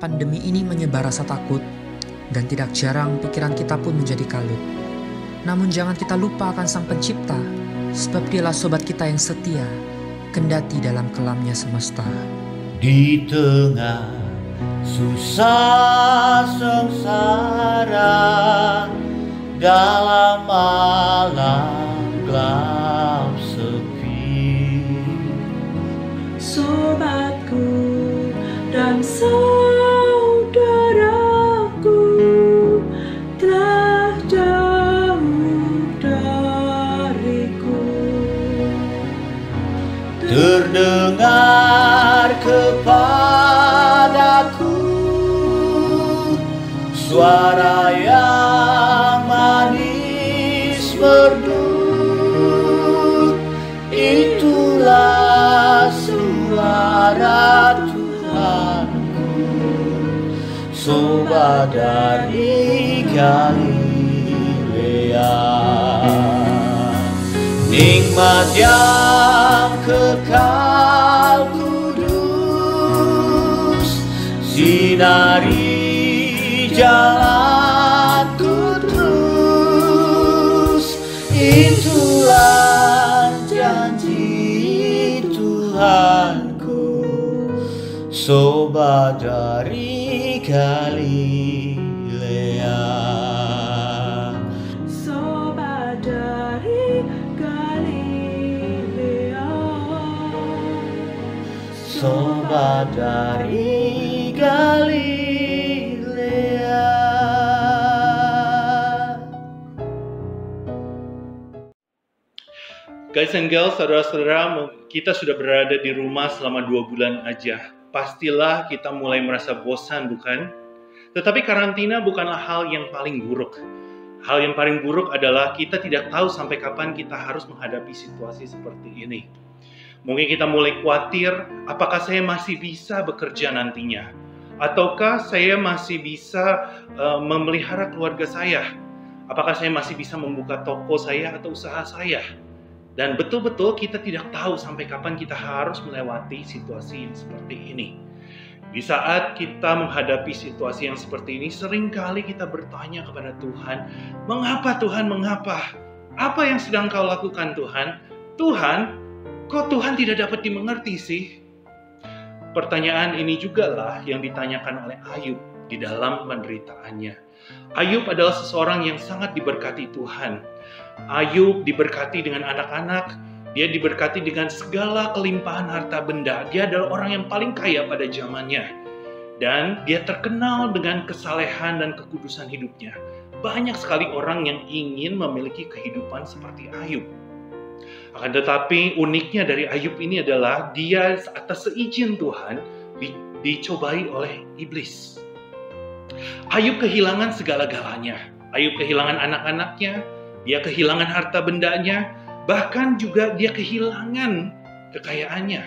Pandemi ini menyebar rasa takut, dan tidak jarang pikiran kita pun menjadi kalut. Namun jangan kita lupa akan Sang Pencipta, sebab Dialah sobat kita yang setia, kendati dalam kelamnya semesta. Di tengah susah sengsara, dalam malam gelap sepi, sobatku dan saudaraku telah jauh dariku. terdengar kepadaku suara yang manis merdu. Itulah suara Tuhanku, sobat dari Galilea. Nikmat yang kekal kudus, sinari jalanku terus. Itulah janji Tuhanku, sobat dari Galilea. Sobat dari Galilea, Sobat dari Galilea. Guys and girls, saudara-saudara, kita sudah berada di rumah selama 2 bulan aja. Pastilah kita mulai merasa bosan, bukan? Tetapi karantina bukanlah hal yang paling buruk. Hal yang paling buruk adalah kita tidak tahu sampai kapan kita harus menghadapi situasi seperti ini. Mungkin kita mulai khawatir, apakah saya masih bisa bekerja nantinya? Ataukah saya masih bisa memelihara keluarga saya? Apakah saya masih bisa membuka toko saya atau usaha saya? Dan betul-betul kita tidak tahu sampai kapan kita harus melewati situasi yang seperti ini. Di saat kita menghadapi situasi yang seperti ini, seringkali kita bertanya kepada Tuhan, "Mengapa Tuhan, mengapa? Apa yang sedang Kau lakukan Tuhan? Tuhan, kok Tuhan tidak dapat dimengerti sih?" Pertanyaan ini juga lah yang ditanyakan oleh Ayub di dalam penderitaannya. Ayub adalah seseorang yang sangat diberkati Tuhan. Ayub diberkati dengan anak-anak, dia diberkati dengan segala kelimpahan harta benda. Dia adalah orang yang paling kaya pada zamannya. Dan dia terkenal dengan kesalehan dan kekudusan hidupnya. Banyak sekali orang yang ingin memiliki kehidupan seperti Ayub. Akan tetapi uniknya dari Ayub ini adalah dia atas seizin Tuhan dicobai oleh iblis. Ayub kehilangan segala-galanya. Ayub kehilangan anak-anaknya, dia kehilangan harta bendanya, bahkan juga dia kehilangan kekayaannya.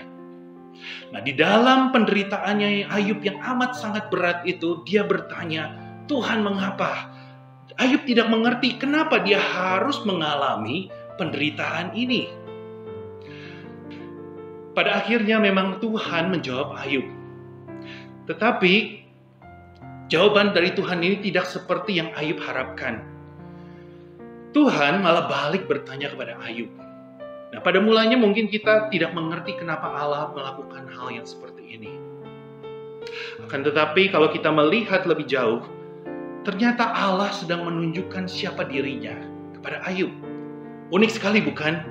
Nah, di dalam penderitaannya Ayub yang amat sangat berat itu, dia bertanya, "Tuhan, mengapa?" Ayub tidak mengerti kenapa dia harus mengalami penderitaan ini. Pada akhirnya memang Tuhan menjawab Ayub. Tetapi jawaban dari Tuhan ini tidak seperti yang Ayub harapkan. Tuhan malah balik bertanya kepada Ayub. Nah, pada mulanya mungkin kita tidak mengerti kenapa Allah melakukan hal yang seperti ini. Akan tetapi kalau kita melihat lebih jauh, ternyata Allah sedang menunjukkan siapa dirinya kepada Ayub. Unik sekali bukan?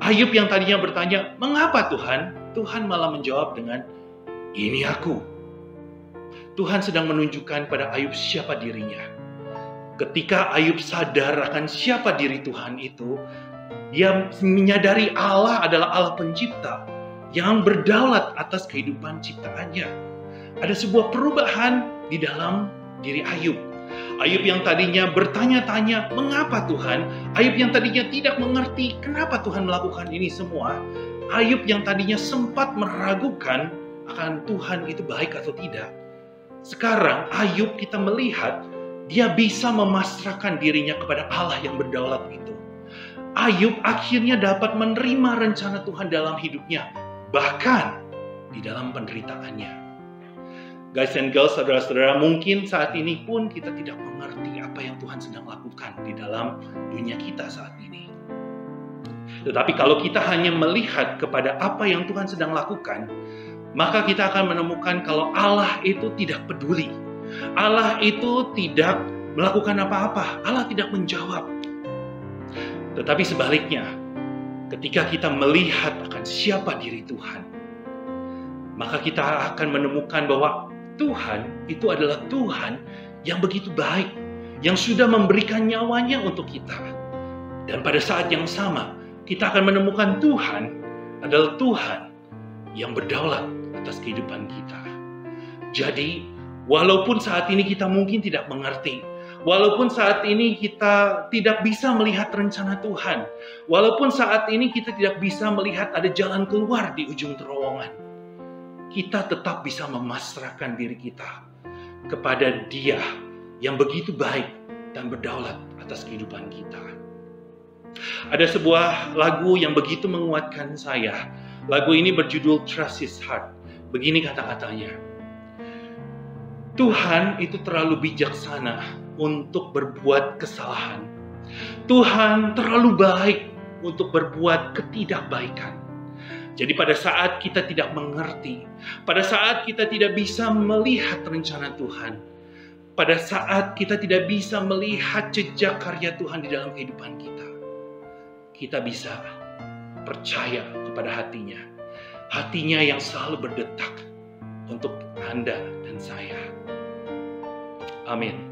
Ayub yang tadinya bertanya, "Mengapa Tuhan?" Tuhan malah menjawab dengan, "Ini aku." Tuhan sedang menunjukkan pada Ayub siapa dirinya. Ketika Ayub sadar akan siapa diri Tuhan itu, dia menyadari Allah adalah Allah pencipta yang berdaulat atas kehidupan ciptaannya. Ada sebuah perubahan di dalam diri Ayub. Ayub yang tadinya bertanya-tanya, "Mengapa Tuhan?" Ayub yang tadinya tidak mengerti kenapa Tuhan melakukan ini semua. Ayub yang tadinya sempat meragukan akan Tuhan itu baik atau tidak. Sekarang Ayub kita melihat dia bisa memasrahkan dirinya kepada Allah yang berdaulat itu. Ayub akhirnya dapat menerima rencana Tuhan dalam hidupnya, bahkan di dalam penderitaannya. Guys and girls, saudara-saudara, mungkin saat ini pun kita tidak mengerti apa yang Tuhan sedang lakukan di dalam dunia kita saat ini. Tetapi kalau kita hanya melihat kepada apa yang Tuhan sedang lakukan, maka kita akan menemukan kalau Allah itu tidak peduli. Allah itu tidak melakukan apa-apa. Allah tidak menjawab. Tetapi sebaliknya, ketika kita melihat akan siapa diri Tuhan, maka kita akan menemukan bahwa Tuhan itu adalah Tuhan yang begitu baik, yang sudah memberikan nyawanya untuk kita. Dan pada saat yang sama, kita akan menemukan Tuhan adalah Tuhan yang berdaulat atas kehidupan kita. Jadi, walaupun saat ini kita mungkin tidak mengerti, walaupun saat ini kita tidak bisa melihat rencana Tuhan, walaupun saat ini kita tidak bisa melihat ada jalan keluar di ujung terowongan, kita tetap bisa memasrahkan diri kita kepada Dia yang begitu baik dan berdaulat atas kehidupan kita. Ada sebuah lagu yang begitu menguatkan saya. Lagu ini berjudul Trust His Heart. Begini kata-katanya. Tuhan itu terlalu bijaksana untuk berbuat kesalahan. Tuhan terlalu baik untuk berbuat ketidakbaikan. Jadi pada saat kita tidak mengerti, pada saat kita tidak bisa melihat rencana Tuhan, pada saat kita tidak bisa melihat jejak karya Tuhan di dalam kehidupan kita bisa percaya kepada hatinya. Hatinya yang selalu berdetak untuk Anda dan saya. Amin.